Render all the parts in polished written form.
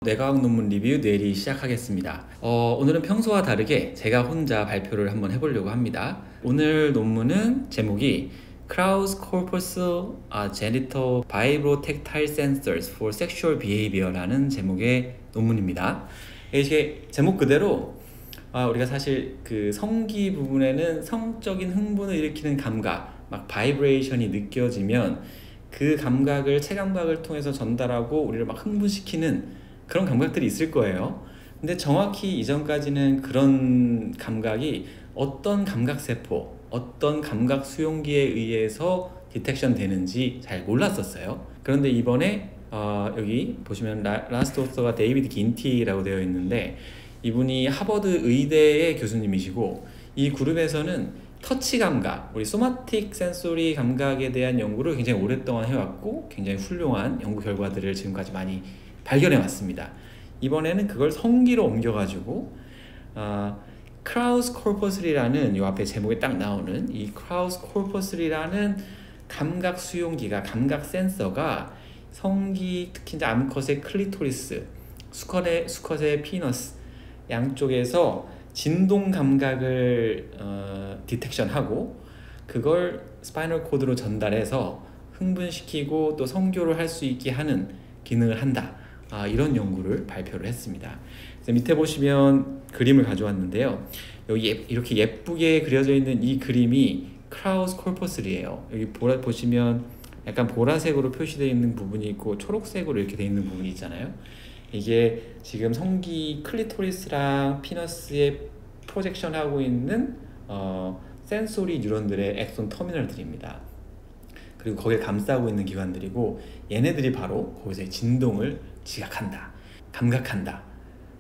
뇌과학 논문 리뷰 뇌리 시작하겠습니다. 오늘은 평소와 다르게 제가 혼자 발표를 한번 해보려고 합니다. 오늘 논문은 제목이 Krauss Corpus Genital Vibrotactile Sensors for Sexual Behavior라는 제목의 논문입니다. 이게 제목 그대로 우리가 사실 그 성기 부분에는 성적인 흥분을 일으키는 감각, 막 바이브레이션이 느껴지면 그 감각을 체감각을 통해서 전달하고 우리를 막 흥분시키는 그런 감각들이 있을 거예요. 근데 정확히 이전까지는 그런 감각이 어떤 감각세포, 어떤 감각 수용기에 의해서 디텍션 되는지 잘 몰랐었어요. 그런데 이번에 여기 보시면 라스트 오서가 데이비드 긴티라고 되어 있는데, 이분이 하버드 의대의 교수님이시고, 이 그룹에서는 터치 감각, 우리 소마틱 센소리 감각에 대한 연구를 굉장히 오랫동안 해왔고 굉장히 훌륭한 연구 결과들을 지금까지 많이 발견해 왔습니다. 이번에는 그걸 성기로 옮겨가지고 크라우스 코퍼스리라는 이 앞에 제목에 딱 나오는 이 크라우스 코퍼스리라는 감각 수용기가, 감각 센서가 성기, 특히 이제 암컷의 클리토리스, 수컷의 피너스 양쪽에서 진동 감각을 디텍션하고 그걸 스파이널 코드로 전달해서 흥분시키고 또 성교를 할 수 있게 하는 기능을 한다. 이런 연구를 발표를 했습니다. 그래서 밑에 보시면 그림을 가져왔는데요. 여기 이렇게 예쁘게 그려져 있는 이 그림이 크라우스 코퍼스리예요. 여기 보시면 약간 보라색으로 표시되어 있는 부분이 있고 초록색으로 이렇게 되어 있는 부분이 있잖아요. 이게 지금 성기 클리토리스랑 피너스에 프로젝션하고 있는 센소리 뉴런들의 엑손 터미널들입니다. 그리고 거기에 감싸고 있는 기관들이고, 얘네들이 바로 거기서의 진동을 지각한다, 감각한다,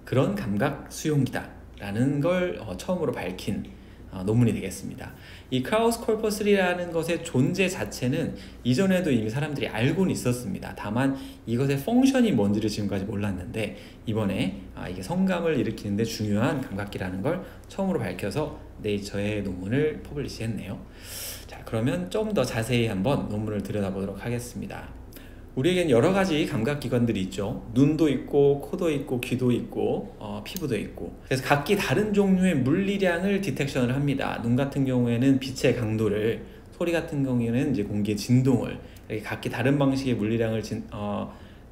그런 감각 수용기다 라는 걸 처음으로 밝힌 논문이 되겠습니다. 이 크라우스 코퍼스리라는 것의 존재 자체는 이전에도 이미 사람들이 알고는 있었습니다. 다만 이것의 펑션이 뭔지를 지금까지 몰랐는데, 이번에 이게 성감을 일으키는데 중요한 감각기라는 걸 처음으로 밝혀서 네이처의 논문을 퍼블리시했네요. 자, 그러면 좀 더 자세히 한번 논문을 들여다보도록 하겠습니다. 우리에겐 여러 가지 감각기관들이 있죠. 눈도 있고, 코도 있고, 귀도 있고, 피부도 있고. 그래서 각기 다른 종류의 물리량을 디텍션을 합니다. 눈 같은 경우에는 빛의 강도를, 소리 같은 경우에는 이제 공기의 진동을, 이렇게 각기 다른 방식의 물리량을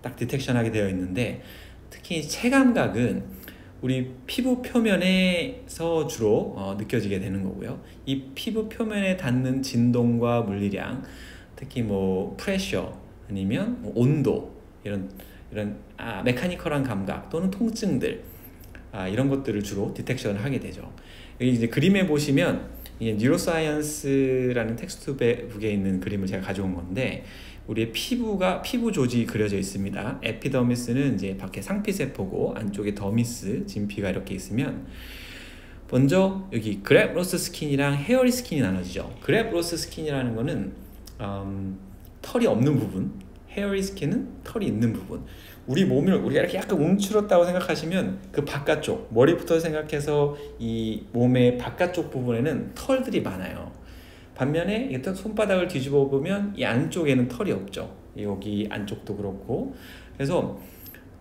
딱 디텍션하게 되어 있는데, 특히 체감각은 우리 피부 표면에서 주로 느껴지게 되는 거고요. 이 피부 표면에 닿는 진동과 물리량, 특히 뭐 프레셔, 아니면 뭐 온도, 이런 메카니컬한 감각 또는 통증들, 이런 것들을 주로 디텍션을 하게 되죠. 여기 이제 그림에 보시면 이게 뉴로사이언스라는 텍스트북에 있는 그림을 제가 가져온 건데, 우리의 피부 조직이 그려져 있습니다. 에피더미스는 이제 밖에 상피세포고, 안쪽에 더미스, 진피가 이렇게 있으면, 먼저 여기 그랩로스 스킨이랑 헤어리 스킨이 나눠지죠. 그랩로스 스킨이라는 거는 털이 없는 부분, 헤어리 스킨은 털이 있는 부분. 우리 몸을 우리가 이렇게 약간 움츠렸다고 생각하시면 그 바깥쪽, 머리부터 생각해서 이 몸의 바깥쪽 부분에는 털들이 많아요. 반면에 손바닥을 뒤집어 보면 이 안쪽에는 털이 없죠. 여기 안쪽도 그렇고. 그래서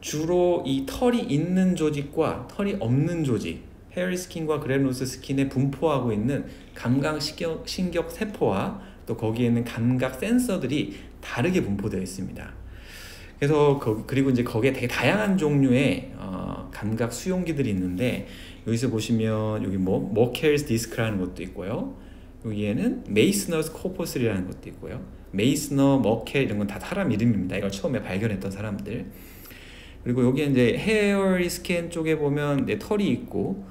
주로 이 털이 있는 조직과 털이 없는 조직, 헤어리 스킨과 그래놀로스 스킨에 분포하고 있는 감각신경 세포와 또 거기에 있는 감각 센서들이 다르게 분포되어 있습니다. 그래서 그리고 이제 거기에 되게 다양한 종류의 감각 수용기들이 있는데, 여기서 보시면 여기 뭐 머켈스 디스크라는 것도 있고요. 여기에는 메이스너스 코퍼스리라는 것도 있고요. 메이스너, 머켈 이런 건 다 사람 이름입니다. 이걸 처음에 발견했던 사람들. 그리고 여기 이제 헤어리 스킨 쪽에 보면 털이 있고,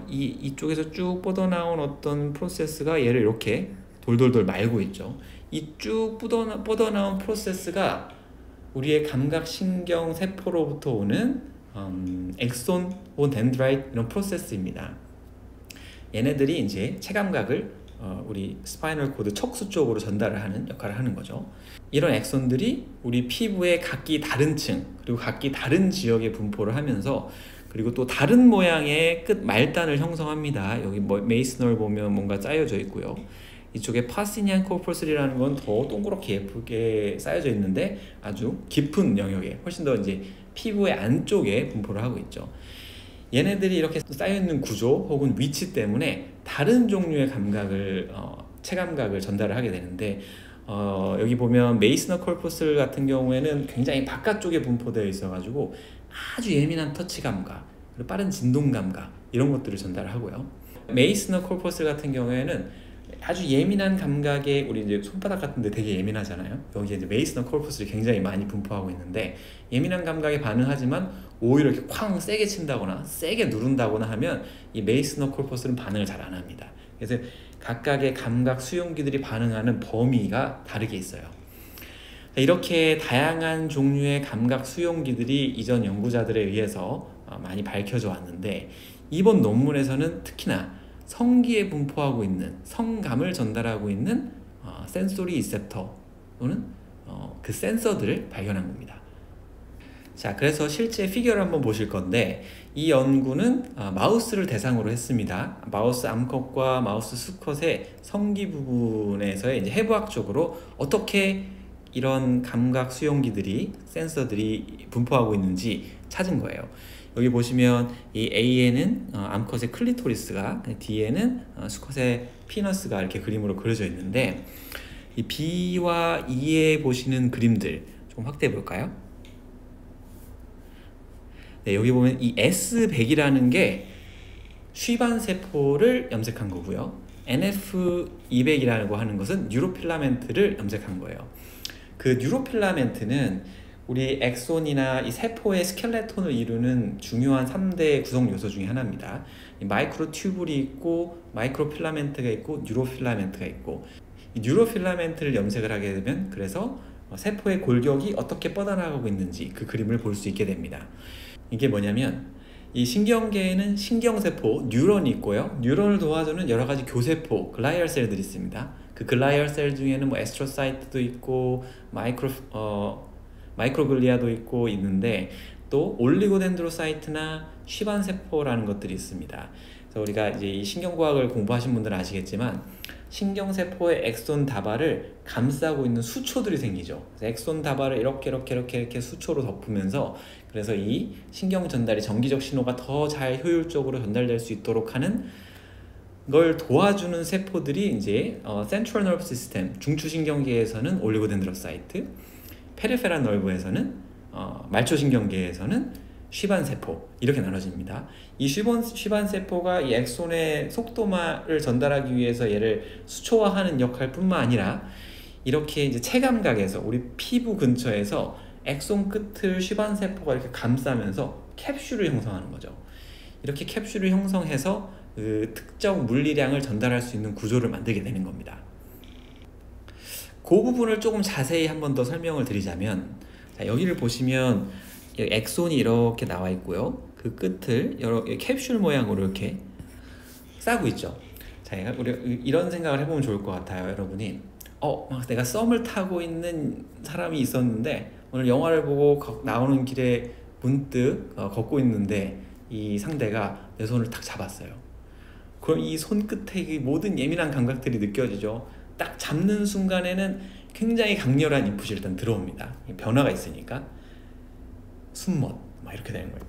이쪽에서 쭉 뻗어나온 어떤 프로세스가 얘를 이렇게 돌돌돌 말고 있죠. 이 쭉 뻗어나온 프로세스가 우리의 감각신경 세포로부터 오는 엑손 혹은 덴드라이트 이런 프로세스입니다. 얘네들이 이제 체감각을 우리 스파이널 코드 척수 쪽으로 전달을 하는 역할을 하는 거죠. 이런 엑손들이 우리 피부의 각기 다른 층, 그리고 각기 다른 지역에 분포를 하면서, 그리고 또 다른 모양의 끝 말단을 형성합니다. 여기 메이스너를 보면 뭔가 짜여져 있고요. 이쪽에 파시니안 코퍼스리라는 건 더 동그랗게 예쁘게 쌓여져 있는데 아주 깊은 영역에 훨씬 더 이제 피부의 안쪽에 분포를 하고 있죠. 얘네들이 이렇게 쌓여있는 구조 혹은 위치 때문에 다른 종류의 감각을 체감각을 전달을 하게 되는데 여기 보면 메이스너 콜포슬 같은 경우에는 굉장히 바깥쪽에 분포되어 있어가지고 아주 예민한 터치 감각 그리고 빠른 진동 감각 이런 것들을 전달하고요. 메이스너 콜포슬 같은 경우에는 아주 예민한 감각에 우리 이제 손바닥 같은데 되게 예민하잖아요. 여기에 이제 메이스너 콜포슬이 굉장히 많이 분포하고 있는데 예민한 감각에 반응하지만 오히려 이렇게 쾅 세게 친다거나 세게 누른다거나 하면 이 메이스너 콜포슬은 반응을 잘 안 합니다. 그래서 각각의 감각 수용기들이 반응하는 범위가 다르게 있어요. 이렇게 다양한 종류의 감각 수용기들이 이전 연구자들에 의해서 많이 밝혀져 왔는데 이번 논문에서는 특히나 성기에 분포하고 있는 성감을 전달하고 있는 센소리 리셉터 또는 그 센서들을 발견한 겁니다. 자, 그래서 실제 피규어를 한번 보실 건데 이 연구는 마우스를 대상으로 했습니다. 마우스 암컷과 마우스 수컷의 성기 부분에서의 이제 해부학적으로 어떻게 이런 감각 수용기들이 센서들이 분포하고 있는지 찾은 거예요. 여기 보시면 이 A에는 암컷의 클리토리스가, D에는 수컷의 피너스가 이렇게 그림으로 그려져 있는데 이 B와 E에 보시는 그림들 좀 확대해 볼까요? 네, 여기 보면 이 S100이라는 게 쉬반 세포를 염색한 거고요. NF200이라고 하는 것은 뉴로필라멘트를 염색한 거예요. 그 뉴로필라멘트는 우리 엑손이나 이 세포의 스켈레톤을 이루는 중요한 3대 구성 요소 중에 하나입니다. 마이크로 튜블이 있고 마이크로 필라멘트가 있고 뉴로필라멘트가 있고 이 뉴로필라멘트를 염색을 하게 되면 그래서 세포의 골격이 어떻게 뻗어나가고 있는지 그 그림을 볼 수 있게 됩니다. 이게 뭐냐면 이 신경계에는 신경세포, 뉴런이 있고요. 뉴런을 도와주는 여러 가지 교세포, 글라이얼 셀들이 있습니다. 그 글라이얼 셀 중에는 뭐 에스트로사이트도 있고 마이크로글리아도 있고 있는데 또 올리고덴드로사이트나 쉬반세포라는 것들이 있습니다. 그래서 우리가 이제 이 신경과학을 공부하신 분들은 아시겠지만 신경세포의 엑손 다발을 감싸고 있는 수초들이 생기죠. 그래서 엑손 다발을 이렇게 수초로 덮으면서 그래서 이 신경 전달이 전기적 신호가 더 잘 효율적으로 전달될 수 있도록 하는 걸 도와주는 세포들이 이제 센트럴 너브 시스템 중추신경계에서는 올리고덴드로사이트, 페리페럴 너브에서는 말초신경계에서는 쉬반세포 이렇게 나눠집니다. 이 쉬반세포가 이 엑손의 속도를 전달하기 위해서 얘를 수초화하는 역할뿐만 아니라 이렇게 이제 체감각에서 우리 피부 근처에서 엑손 끝을 쉬반세포가 이렇게 감싸면서 캡슐을 형성하는 거죠. 이렇게 캡슐을 형성해서 그 특정 물리량을 전달할 수 있는 구조를 만들게 되는 겁니다. 그 부분을 조금 자세히 한 번 더 설명을 드리자면 자, 여기를 보시면 엑손이 이렇게 나와 있고요. 그 끝을 여러 캡슐 모양으로 이렇게 싸고 있죠. 자, 우리 이런 생각을 해보면 좋을 것 같아요. 여러분이 막 내가 썸을 타고 있는 사람이 있었는데 오늘 영화를 보고 나오는 길에 문득 걷고 있는데 이 상대가 내 손을 탁 잡았어요. 그럼 이 손끝의 모든 예민한 감각들이 느껴지죠. 딱 잡는 순간에는 굉장히 강렬한 인풋이 일단 들어옵니다. 변화가 있으니까 숨멋 막 이렇게 되는 거예요.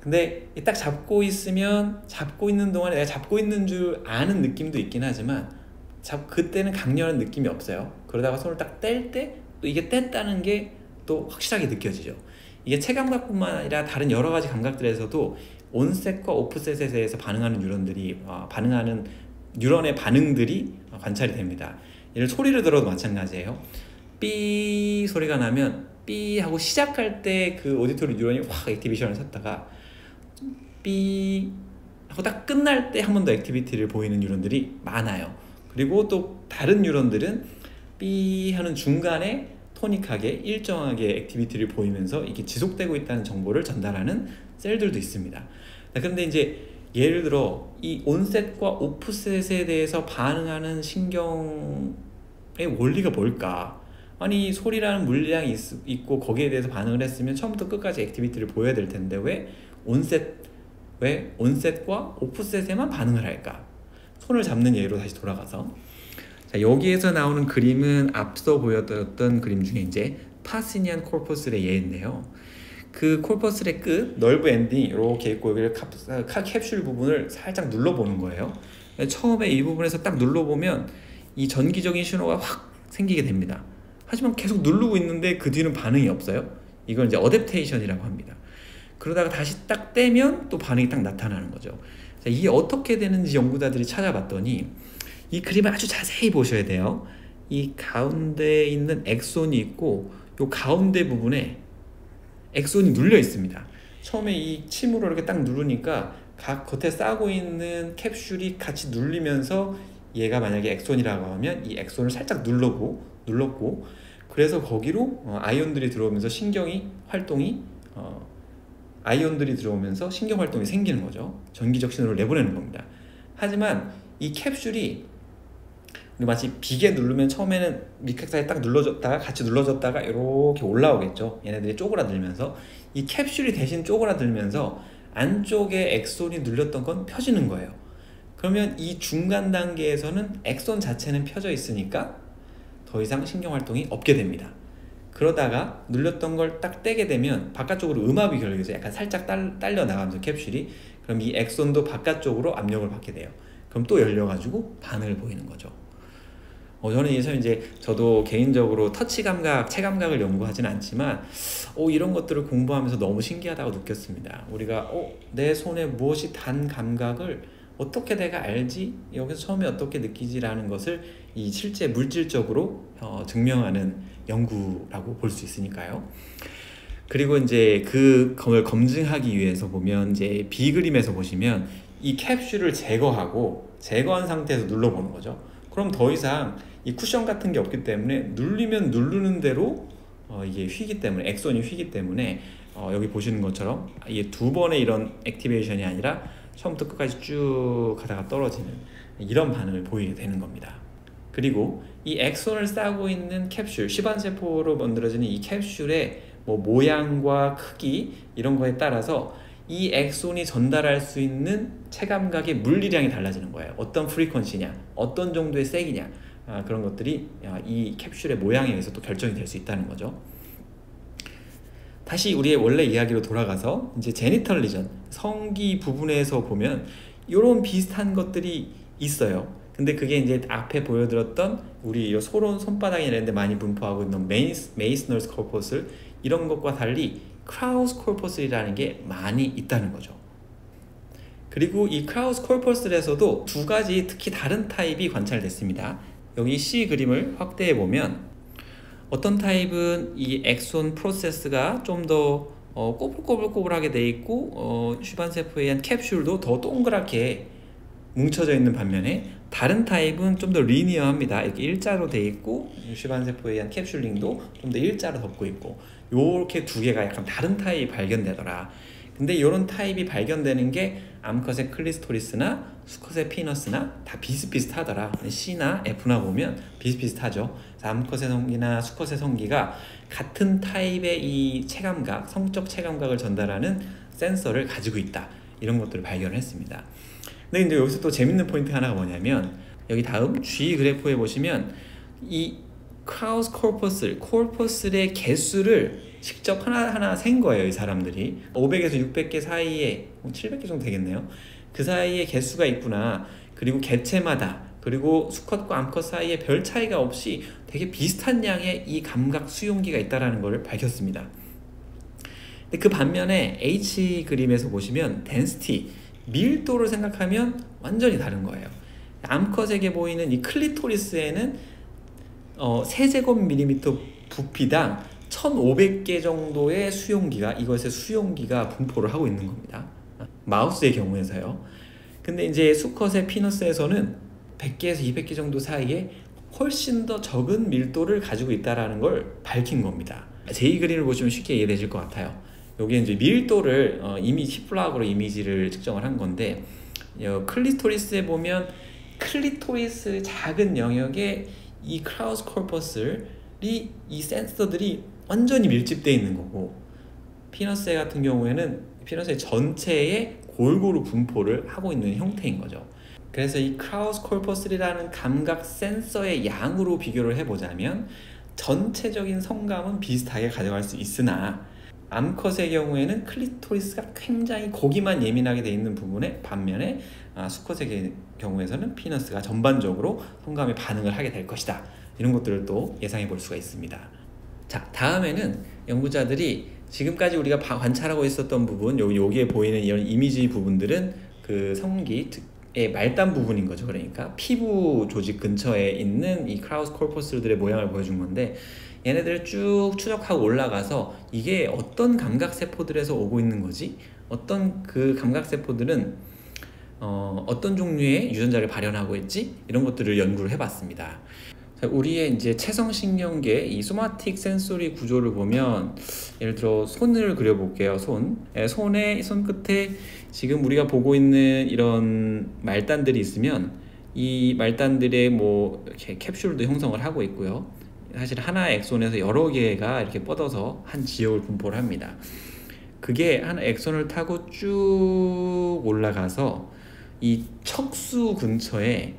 근데 딱 잡고 있으면 잡고 있는 동안에 내가 잡고 있는 줄 아는 느낌도 있긴 하지만 그때는 강렬한 느낌이 없어요. 그러다가 손을 딱 뗄 때 또 이게 뗐다는 게 또 확실하게 느껴지죠. 이게 체감각뿐만 아니라 다른 여러 가지 감각들에서도 온셋과 오프셋에 대해서 반응하는 뉴런의 반응들이 관찰이 됩니다. 예를 소리를 들어도 마찬가지예요. 삐 소리가 나면 삐 하고 시작할 때 그 오디토리 뉴런이 확 액티베이션을 샀다가 삐 하고 딱 끝날 때 한 번 더 액티비티를 보이는 뉴런들이 많아요. 그리고 또 다른 뉴런들은 삐 하는 중간에 토닉하게 일정하게 액티비티를 보이면서 이게 지속되고 있다는 정보를 전달하는 셀들도 있습니다. 그런데 이제 예를 들어 이 온셋과 오프셋에 대해서 반응하는 신경의 원리가 뭘까? 아니 소리라는 물량이 있고 거기에 대해서 반응을 했으면 처음부터 끝까지 액티비티를 보여야 될 텐데 왜 온셋과 오프셋에만 반응을 할까? 손을 잡는 예로 다시 돌아가서 자, 여기에서 나오는 그림은 앞서 보여드렸던 그림 중에 이제 파시니안 코퍼스의 예인데요. 그 콜퍼슬의 끝 넓은 엔딩 이렇게 있고 여기를 캡슐 부분을 살짝 눌러보는 거예요. 처음에 이 부분에서 딱 눌러보면 이 전기적인 신호가 확 생기게 됩니다. 하지만 계속 누르고 있는데 그 뒤는 반응이 없어요. 이걸 이제 어댑테이션이라고 합니다. 그러다가 다시 딱 떼면 또 반응이 딱 나타나는 거죠. 자, 이게 어떻게 되는지 연구자들이 찾아봤더니 이 그림을 아주 자세히 보셔야 돼요. 이 가운데에 있는 엑손이 있고 이 가운데 부분에 엑손이 눌려 있습니다. 처음에 이 침으로 이렇게 딱 누르니까 각 겉에 싸고 있는 캡슐이 같이 눌리면서 얘가 만약에 엑손이라고 하면 이 엑손을 살짝 눌렀고 그래서 거기로 아이온들이 들어오면서 아이온들이 들어오면서 신경 활동이 생기는 거죠. 전기적 신호를 내보내는 겁니다. 하지만 이 캡슐이 우리 마치 비계 누르면 처음에는 밑각 사이에 딱 눌러줬다가 같이 눌러줬다가 이렇게 올라오겠죠. 얘네들이 쪼그라들면서 이 캡슐이 대신 쪼그라들면서 안쪽에 엑손이 눌렸던 건 펴지는 거예요. 그러면 이 중간 단계에서는 엑손 자체는 펴져 있으니까 더 이상 신경활동이 없게 됩니다. 그러다가 눌렸던 걸 딱 떼게 되면 바깥쪽으로 음압이 걸리죠. 약간 살짝 딸려 나가면서 캡슐이, 그럼 이 엑손도 바깥쪽으로 압력을 받게 돼요. 그럼 또 열려가지고 반응을 보이는 거죠. 저는 이제 저도 개인적으로 터치 감각, 체감각을 연구하진 않지만 이런 것들을 공부하면서 너무 신기하다고 느꼈습니다. 우리가 내 손에 무엇이 단 감각을 어떻게 내가 알지? 여기서 처음에 어떻게 느끼지라는 것을 이 실제 물질적으로 증명하는 연구라고 볼 수 있으니까요. 그리고 이제 그걸 검증하기 위해서 보면 이제 B 그림에서 보시면 이 캡슐을 제거한 상태에서 눌러보는 거죠. 그럼 더 이상 이 쿠션 같은 게 없기 때문에 눌리면 누르는 대로 이게 휘기 때문에, 엑손이 휘기 때문에 여기 보시는 것처럼 이게 두 번의 이런 액티베이션이 아니라 처음부터 끝까지 쭉 가다가 떨어지는 이런 반응을 보이게 되는 겁니다. 그리고 이 엑손을 싸고 있는 캡슐, 시반세포로 만들어지는 이 캡슐의 모양과 크기 이런 거에 따라서 이 엑손이 전달할 수 있는 체감각의 물리량이 달라지는 거예요. 어떤 프리퀀시냐, 어떤 정도의 세기냐, 그런 것들이 이 캡슐의 모양에 의해서 또 결정이 될 수 있다는 거죠. 다시 우리의 원래 이야기로 돌아가서 이제 제니털 리전, 성기 부분에서 보면 이런 비슷한 것들이 있어요. 근데 그게 이제 앞에 보여드렸던 우리 손바닥이나 이런 데 많이 분포하고 있는 메이스너스 코퍼슬 이런 것과 달리 크라우스 코퍼슬이라는 게 많이 있다는 거죠. 그리고 이 크라우스 코퍼슬에서도 두 가지 특히 다른 타입이 관찰됐습니다. 여기 C 그림을 확대해 보면 어떤 타입은 이 엑손 프로세스가 좀 더 꼬불꼬불하게 돼 있고 슈반세포에 의한 캡슐도 더 동그랗게 뭉쳐져 있는 반면에 다른 타입은 좀 더 리니어합니다. 이렇게 일자로 돼 있고 슈반세포에 의한 캡슐링도 좀 더 일자로 덮고 있고 이렇게 두 개가 약간 다른 타입이 발견되더라. 근데 이런 타입이 발견되는 게 암컷의 클리토리스나 수컷의 피너스나 다 비슷비슷하더라. C나 F나 보면 비슷비슷하죠. 암컷의 성기나 수컷의 성기가 같은 타입의 이 체감각, 성적 체감각을 전달하는 센서를 가지고 있다. 이런 것들을 발견했습니다. 근데 이제 여기서 또 재밌는 포인트 하나가 뭐냐면 여기 다음 G 그래프에 보시면 이 크라우스 코퍼슬의 개수를 직접 하나하나 센 거예요. 이 사람들이 500에서 600개 사이에 700개 정도 되겠네요. 그 사이에 개수가 있구나. 그리고 개체마다 그리고 수컷과 암컷 사이에 별 차이가 없이 되게 비슷한 양의 이 감각 수용기가 있다는 걸 밝혔습니다. 근데 그 반면에 H 그림에서 보시면 덴시티, 밀도를 생각하면 완전히 다른 거예요. 암컷에게 보이는 이 클리토리스에는 세제곱밀리미터 부피당 1500개 정도의 이것의 수용기가 분포를 하고 있는 겁니다. 마우스의 경우에서요. 근데 이제 수컷의 피너스에서는 100개에서 200개 정도 사이에 훨씬 더 적은 밀도를 가지고 있다는 걸 밝힌 겁니다. 제2 그림을 보시면 쉽게 이해되실 것 같아요. 여기 이제 밀도를 히플락으로 이미지를 측정을 한 건데 클리토리스에 보면 클리토리스 작은 영역에 이 크라우스 코퍼슬이 이 센서들이 완전히 밀집되어 있는 거고 피너스 같은 경우에는 피너스 전체에 골고루 분포를 하고 있는 형태인 거죠. 그래서 이 크라우스 코퍼슬이라는 감각 센서의 양으로 비교를 해보자면 전체적인 성감은 비슷하게 가져갈 수 있으나 암컷의 경우에는 클리토리스가 굉장히 거기만 예민하게 돼 있는 부분에 반면에 수컷의 경우에서는 피너스가 전반적으로 성감에 반응을 하게 될 것이다. 이런 것들을 또 예상해 볼 수가 있습니다. 자, 다음에는 연구자들이 지금까지 우리가 관찰하고 있었던 부분, 여기에 보이는 이런 이미지 부분들은 그 성기의 말단 부분인 거죠. 그러니까 피부 조직 근처에 있는 이 크라우스 코르퍼스들의 모양을 보여준 건데, 얘네들을 쭉 추적하고 올라가서 이게 어떤 감각세포들에서 오고 있는 거지? 어떤 그 감각세포들은 어떤 종류의 유전자를 발현하고 있지? 이런 것들을 연구를 해봤습니다. 자, 우리의 이제 체성신경계 이 소마틱 센소리 구조를 보면, 예를 들어 손을 그려볼게요. 손의 손끝에 지금 우리가 보고 있는 이런 말단들이 있으면 이 말단들의 뭐 이렇게 캡슐도 형성을 하고 있고요. 사실 하나의 엑손에서 여러 개가 이렇게 뻗어서 한 지역을 분포를 합니다. 그게 한 엑손을 타고 쭉 올라가서 이 척수 근처에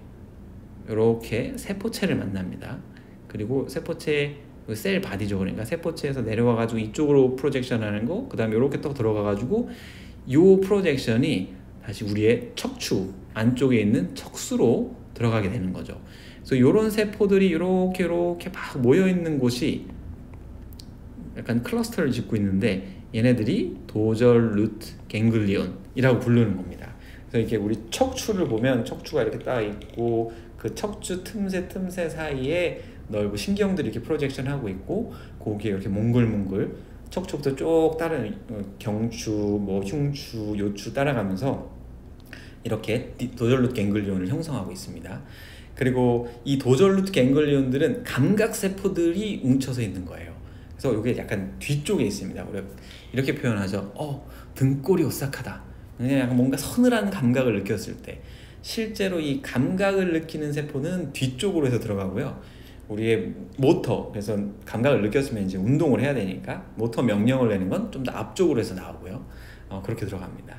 이렇게 세포체를 만납니다. 그리고 세포체 셀 바디죠. 그러니까 세포체에서 내려와 가지고 이쪽으로 프로젝션 하는 거, 그 다음에 이렇게 또 들어가 가지고 이 프로젝션이 다시 우리의 척추 안쪽에 있는 척수로 들어가게 되는 거죠. 그래서 이런 세포들이 이렇게 막 모여 있는 곳이 약간 클러스터를 짓고 있는데, 얘네들이 도절 루트 갱글리온이라고 부르는 겁니다. 그래서 이렇게 우리 척추를 보면 척추가 이렇게 딱 있고, 그 척추 틈새 사이에 넓은 신경들이 이렇게 프로젝션 하고 있고, 거기에 이렇게 몽글몽글 척추부터 쭉 다른 경추, 뭐 흉추, 요추 따라가면서 이렇게 도절 루트 갱글리온을 형성하고 있습니다. 그리고 이 도절 루트 갱글리온들은 감각세포들이 뭉쳐서 있는 거예요. 그래서 이게 약간 뒤쪽에 있습니다. 우리가 이렇게 표현하죠. 등골이 오싹하다. 그냥 약간 뭔가 서늘한 감각을 느꼈을 때, 실제로 이 감각을 느끼는 세포는 뒤쪽으로 해서 들어가고요. 우리의 모터, 그래서 감각을 느꼈으면 이제 운동을 해야 되니까 모터 명령을 내는 건 좀 더 앞쪽으로 해서 나오고요. 그렇게 들어갑니다.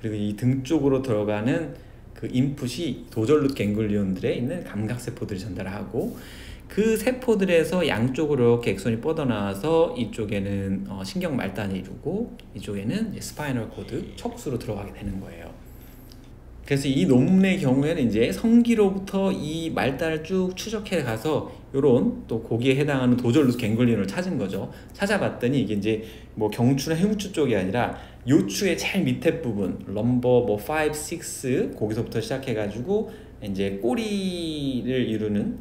그리고 이 등 쪽으로 들어가는 그 인풋이 도절 루트 갱글리온들에 있는 감각세포들이 전달하고, 그 세포들에서 양쪽으로 이렇게 엑손이 뻗어나와서 이쪽에는 신경 말단이 이루고, 이쪽에는 스파이널 코드, 척수로 들어가게 되는 거예요. 그래서 이 논문의 경우에는 이제 성기로부터 이 말단을 쭉 추적해 가서 요런 또 거기에 해당하는 도절 루트 갱글리온을 찾은 거죠. 찾아봤더니 이게 이제 뭐 경추나 흉추 쪽이 아니라 요추의 제일 밑에 부분, 럼버 뭐 5, 6 거기서부터 시작해 가지고 이제 꼬리를 이루는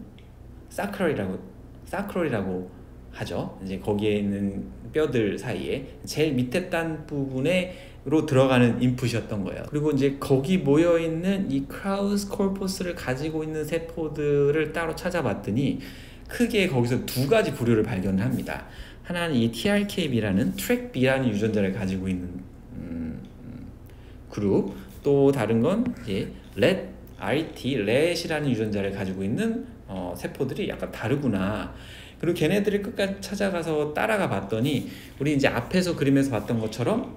사크럴이라고 하죠. 이제 거기에 있는 뼈들 사이에 제일 밑에 단 부분으로 들어가는 인풋이었던 거예요. 그리고 이제 거기 모여 있는 이 크라우스 코르퍼스를 가지고 있는 세포들을 따로 찾아봤더니 크게 거기서 두 가지 부류를 발견을 합니다. 하나는 이 TRKB라는 트랙B라는 유전자를 가지고 있는 그룹, 또 다른 건 이제 렛이라는 유전자를 가지고 있는 세포들이 약간 다르구나. 그리고 걔네들을 끝까지 찾아가서 따라가 봤더니, 우리 이제 앞에서 그림에서 봤던 것처럼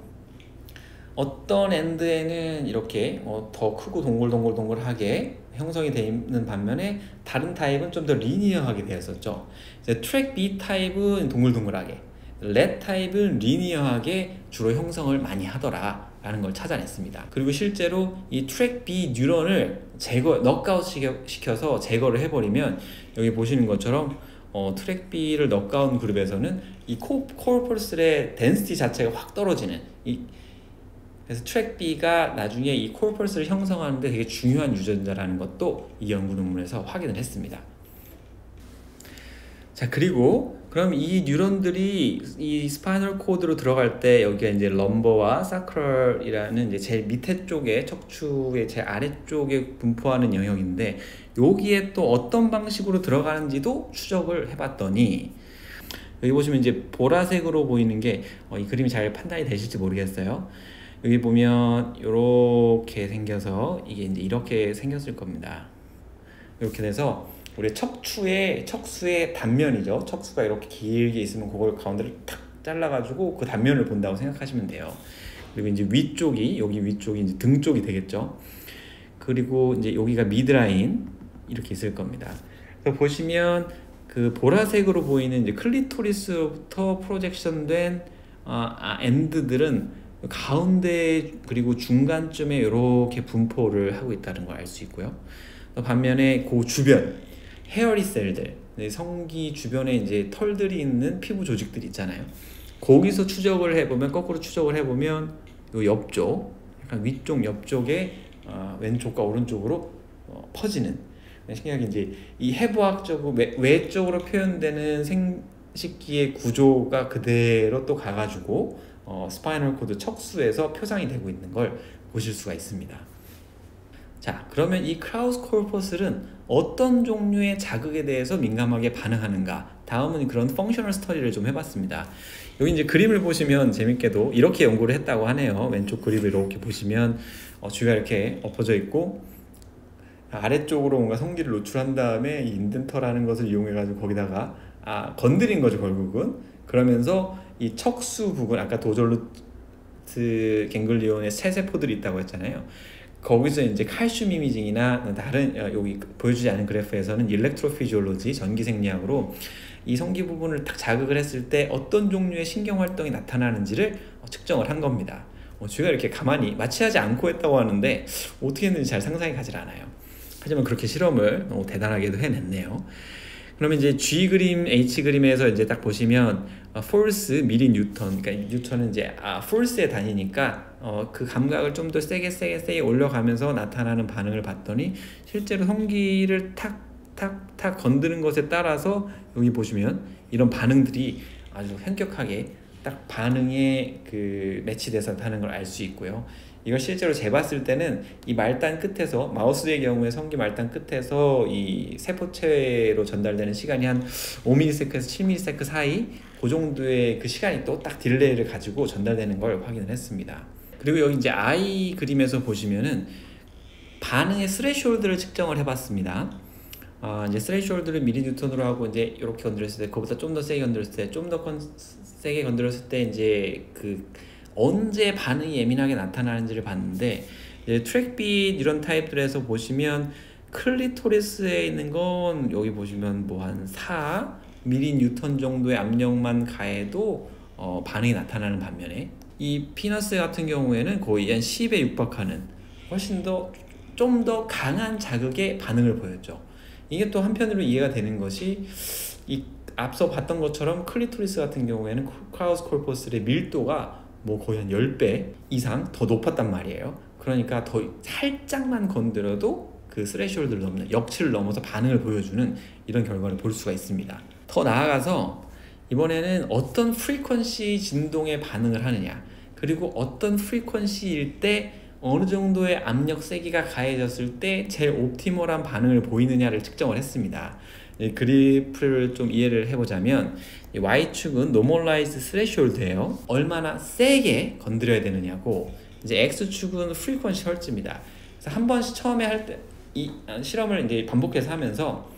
어떤 엔드에는 이렇게 더 크고 동글동글하게 형성이 되어 있는 반면에 다른 타입은 좀 더 리니어하게 되었었죠. 트랙 B 타입은 동글동글하게, 렛 타입은 리니어하게 주로 형성을 많이 하더라 라는 걸 찾아냈습니다. 그리고 실제로 이 트랙 B 뉴런을 넉아웃 시켜서 제거를 해버리면, 여기 보시는 것처럼 트랙 B를 넉아웃 그룹에서는 이 코르퍼스의 덴시티 자체가 확 떨어지는, 그래서 트랙 B가 나중에 이 코르퍼스를 형성하는데 되게 중요한 유전자라는 것도 이 연구 논문에서 확인을 했습니다. 자, 그리고 그럼 이 뉴런들이 이 스파이널 코드로 들어갈 때, 여기가 이제 럼버와 사크럴이라는 이제 제일 밑에 쪽에 척추의 제 아래쪽에 분포하는 영역인데, 여기에 또 어떤 방식으로 들어가는지도 추적을 해봤더니, 여기 보시면 이제 보라색으로 보이는 게 이 그림이 잘 판단이 되실지 모르겠어요. 여기 보면 이렇게 생겨서 이게 이제 이렇게 생겼을 겁니다. 이렇게 돼서 우리 척수의 단면이죠. 척수가 이렇게 길게 있으면 그걸 가운데를 탁 잘라가지고 그 단면을 본다고 생각하시면 돼요. 그리고 이제 여기 위쪽이 이제 등 쪽이 되겠죠. 그리고 이제 여기가 미드라인 이렇게 있을 겁니다. 그래서 보시면 그 보라색으로 보이는 이제 클리토리스부터 프로젝션된 엔드들은 가운데 그리고 중간쯤에 이렇게 분포를 하고 있다는 걸 알 수 있고요. 반면에 그 주변 헤어리 셀들, 성기 주변에 이제 털들이 있는 피부 조직들 있잖아요. 거기서 추적을 해보면, 거꾸로 추적을 해보면 요 옆쪽, 약간 위쪽 옆쪽에 왼쪽과 오른쪽으로 퍼지는, 신기하게 이제 이 해부학적으로 외적으로 표현되는 생식기의 구조가 그대로 또 가가지고 스파이널 코드 척수에서 표상이 되고 있는 걸 보실 수가 있습니다. 자, 그러면 이 크라우스 코르퍼스는 어떤 종류의 자극에 대해서 민감하게 반응하는가? 다음은 그런 펑셔널 스터디를 좀 해봤습니다. 여기 이제 그림을 보시면 재밌게도 이렇게 연구를 했다고 하네요. 왼쪽 그림을 이렇게 보시면 쥐가 이렇게 엎어져 있고 아래쪽으로 뭔가 성기를 노출한 다음에 이 인덴터라는 것을 이용해가지고 거기다가 건드린 거죠, 결국은. 그러면서 이 척수 부분, 아까 도졸루트 갱글리온의 세세포들이 있다고 했잖아요. 거기서 이제 칼슘 이미징이나 다른 여기 보여주지 않은 그래프에서는 일렉트로피지올로지, 전기생리학으로 이 성기 부분을 딱 자극을 했을 때 어떤 종류의 신경 활동이 나타나는지를 측정을 한 겁니다. 쥐가 이렇게 가만히 마취 하지 않고 했다고 하는데 어떻게 했는지 잘 상상이 가질 않아요. 하지만 그렇게 실험을 너무 대단하게도 해냈네요. 그러면 이제 G 그림, H 그림에서 이제 딱 보시면 force, 미리 뉴턴, 그러니까 뉴턴은 이제 force의 단위니까 그 감각을 좀 더 세게 올려가면서 나타나는 반응을 봤더니 실제로 성기를 탁 건드는 것에 따라서 여기 보시면 이런 반응들이 아주 현격하게 딱 반응에 매치돼서 하는 걸 알 수 있고요. 이걸 실제로 재봤을 때는 이 말단 끝에서, 마우스의 경우에 성기 말단 끝에서 이 세포체로 전달되는 시간이 한 5ms에서 7ms 사이, 그 정도의 그 시간이 또 딱 딜레이를 가지고 전달되는 걸 확인을 했습니다. 그리고 여기 이제 I 그림에서 보시면은 반응의 스레시홀드를 측정을 해봤습니다. 이제 스레시홀드를 미리뉴턴으로 하고 이제 이렇게 건드렸을 때, 그거보다 좀 더 세게 건드렸을 때, 좀 더 세게 건드렸을 때 이제 언제 반응이 예민하게 나타나는지를 봤는데, 트랙비 이런 타입들에서 보시면 클리토리스에 있는 건 여기 보시면 뭐 한 4mN 정도의 압력만 가해도 반응이 나타나는 반면에, 이 피너스 같은 경우에는 거의 한 10에 육박하는 훨씬 더 좀 더 강한 자극에 반응을 보였죠. 이게 또 한편으로 이해가 되는 것이, 이 앞서 봤던 것처럼 클리토리스 같은 경우에는 크라우스 코르퍼스의 밀도가 뭐 거의 한 10배 이상 더 높았단 말이에요. 그러니까 더 살짝만 건드려도 그 스레시홀드를 넘는, 역치를 넘어서 반응을 보여주는 이런 결과를 볼 수가 있습니다. 더 나아가서 이번에는 어떤 프리퀀시 진동에 반응을 하느냐, 그리고 어떤 프리퀀시일 때 어느 정도의 압력 세기가 가해졌을 때 제일 옵티멀한 반응을 보이느냐를 측정을 했습니다. 이 그래프를 좀 이해를 해보자면, 이 Y축은 Normalized Threshold예요. 얼마나 세게 건드려야 되느냐고, 이제 X축은 Frequency Hertz입니다. 그래서 한 번씩 처음에 할 때 이 실험을 이제 반복해서 하면서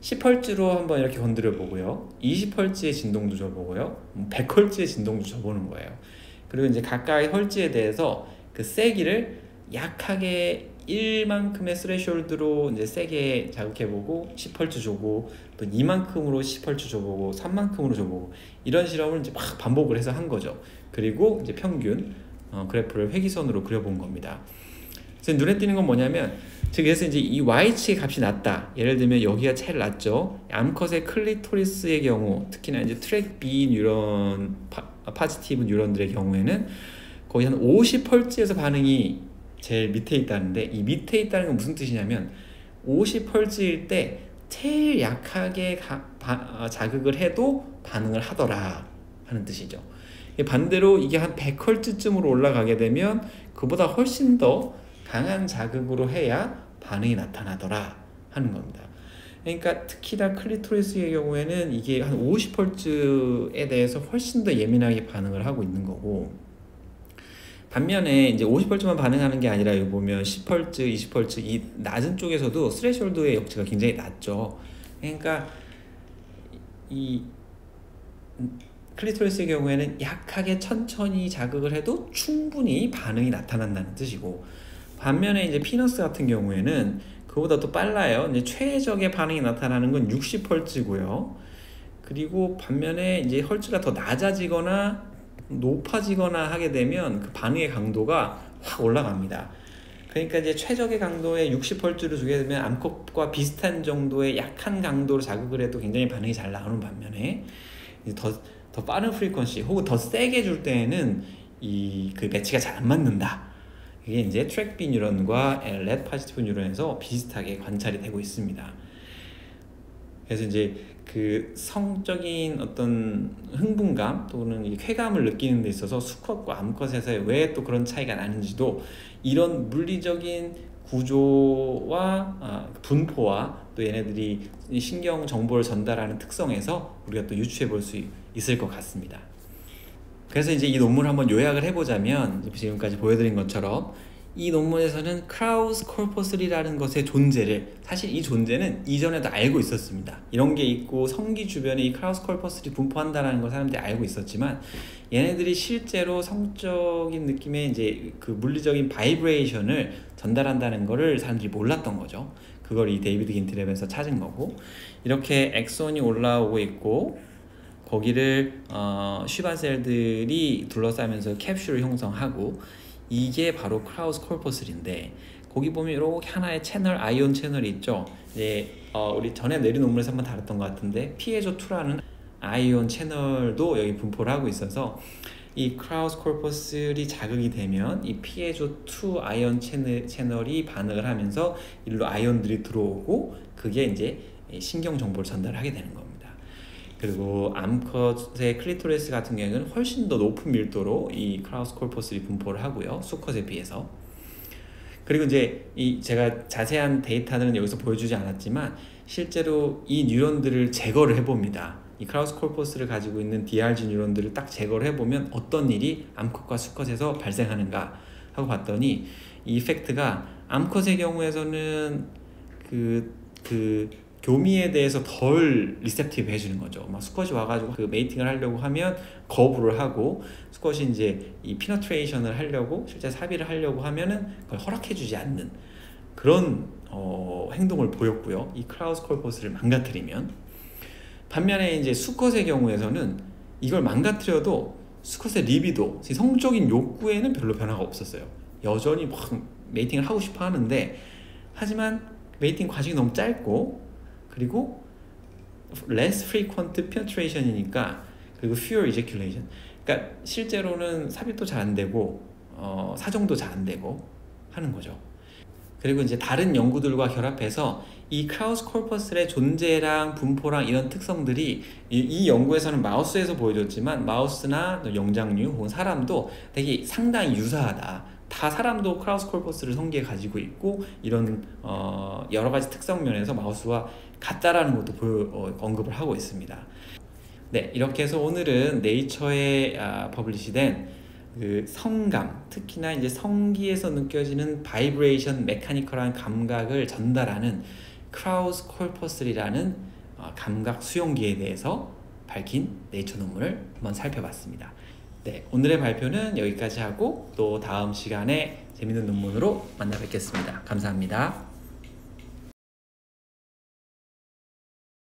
10Hz로 한번 이렇게 건드려 보고요, 20Hz의 진동도 줘보고요, 100Hz의 진동도 줘보는 거예요. 그리고 이제 각각의 헐츠에 대해서 그 세기를 약하게 1만큼의 스레시홀드로 이제 세게 자극해보고 10Hz 줘보고, 또 2만큼으로 10Hz 줘보고 3만큼으로 줘보고, 이런 실험을 이제 막 반복을 해서 한 거죠. 그리고 이제 평균 그래프를 회기선으로 그려본 겁니다. 그래서 눈에 띄는 건 뭐냐면, 즉 그래서 이제 이 Y축의 값이 낮다, 예를 들면 여기가 제일 낮죠. 암컷의 클리토리스의 경우, 특히나 이제 트랙 B 뉴런, 파지티브 뉴런들의 경우에는 거의 한 50Hz에서 반응이 제일 밑에 있다는데, 이 밑에 있다는 건 무슨 뜻이냐면 50Hz일 때 제일 약하게 자극을 해도 반응을 하더라 하는 뜻이죠. 반대로 이게 한 100Hz쯤으로 올라가게 되면 그보다 훨씬 더 강한 자극으로 해야 반응이 나타나더라 하는 겁니다. 그러니까 특히나 클리토리스의 경우에는 이게 한 50Hz에 대해서 훨씬 더 예민하게 반응을 하고 있는 거고, 반면에 이제 50Hz만 반응하는 게 아니라 여기 보면 10Hz, 20Hz 이 낮은 쪽에서도 스레시홀드의 역치가 굉장히 낮죠. 그러니까 이 클리토리스의 경우에는 약하게 천천히 자극을 해도 충분히 반응이 나타난다는 뜻이고, 반면에 이제 피너스 같은 경우에는 그보다 더 빨라요. 이제 최적의 반응이 나타나는 건 60Hz고요. 그리고 반면에 이제 헐츠가 더 낮아지거나 높아지거나 하게 되면 그 반응의 강도가 확 올라갑니다. 그러니까 이제 최적의 강도의 60Hz를 주게 되면 암컷과 비슷한 정도의 약한 강도로 자극을 해도 굉장히 반응이 잘 나오는 반면에 이제 더 빠른 프리퀀시 혹은 더 세게 줄 때에는 그 매치가 잘 안 맞는다. 이게 이제 트랙 B 뉴런과 렛 파지티브 뉴런에서 비슷하게 관찰이 되고 있습니다. 그래서 이제 그 성적인 어떤 흥분감 또는 이 쾌감을 느끼는 데 있어서 수컷과 암컷에서 왜 또 그런 차이가 나는지도 이런 물리적인 구조와 분포와 또 얘네들이 신경 정보를 전달하는 특성에서 우리가 또 유추해 볼 수 있을 것 같습니다. 그래서 이제 이 논문을 한번 요약을 해보자면 지금까지 보여드린 것처럼 이 논문에서는 크라우스 코르퍼스라는 것의 존재를, 사실 이 존재는 이전에도 알고 있었습니다. 이런 게 있고 성기 주변에 이 크라우스 코르퍼스를 분포한다는 걸 사람들이 알고 있었지만 얘네들이 실제로 성적인 느낌의 이제 그 물리적인 바이브레이션을 전달한다는 거를 사람들이 몰랐던 거죠. 그걸 이 데이비드 긴트랩에서 찾은 거고, 이렇게 엑손이 올라오고 있고 거기를 슈반셀들이 둘러싸면서 캡슐을 형성하고, 이게 바로 크라우스 코르퍼스인데 거기 보면 이렇게 하나의 채널, 아이온 채널이 있죠. 이제 우리 전에 내린 논문에서 한번 다뤘던 것 같은데 피에조2라는 아이온 채널도 여기 분포를 하고 있어서 이 크라우스 코르퍼스이 자극이 되면 이 피에조2 아이온 채널이 반응을 하면서 일로 아이온들이 들어오고 그게 이제 신경 정보를 전달하게 되는 겁니다. 그리고 암컷의 클리토리스 같은 경우에는 훨씬 더 높은 밀도로 이 크라우스 코르퍼스를 분포를 하고요, 수컷에 비해서. 그리고 이제 제가 자세한 데이터는 여기서 보여주지 않았지만 실제로 이 뉴런들을 제거를 해봅니다. 이 크라우스 코르퍼스를 가지고 있는 DRG 뉴런들을 딱 제거를 해보면 어떤 일이 암컷과 수컷에서 발생하는가 하고 봤더니 이 이펙트가 암컷의 경우에서는 교미에 대해서 덜 리셉티브 해주는 거죠. 막 수컷이 와가지고 그 메이팅을 하려고 하면 거부를 하고, 수컷이 이제 이 피너트레이션을 하려고 실제 삽입을 하려고 하면은 그걸 허락해주지 않는 그런 행동을 보였고요. 이 크라우스 코르퍼스를 망가뜨리면. 반면에 이제 수컷의 경우에서는 이걸 망가뜨려도 수컷의 리비도, 성적인 욕구에는 별로 변화가 없었어요. 여전히 막 메이팅을 하고 싶어 하는데, 하지만 메이팅 과정이 너무 짧고 그리고 less frequent penetration이니까, 그리고 fewer ejaculation, 그러니까 실제로는 삽입도 잘 안 되고 사정도 잘 안 되고 하는 거죠. 그리고 이제 다른 연구들과 결합해서 이 크라우스 코르퍼스의 존재랑 분포랑 이런 특성들이 이 연구에서는 마우스에서 보여줬지만 마우스나 영장류 혹은 사람도 되게 상당히 유사하다. 다 사람도 크라우스 코르퍼스를 성기에 가지고 있고 이런 여러 가지 특성 면에서 마우스와 같다라는 것도 언급을 하고 있습니다. 네, 이렇게 해서 오늘은 네이처에 퍼블리시된 그 성감, 특히나 이제 성기에서 느껴지는 바이브레이션 메카니컬한 감각을 전달하는 크라우스 코르퍼스라는 감각 수용기에 대해서 밝힌 네이처 논문을 한번 살펴봤습니다. 네, 오늘의 발표는 여기까지 하고 또 다음 시간에 재밌는 논문으로 만나 뵙겠습니다. 감사합니다.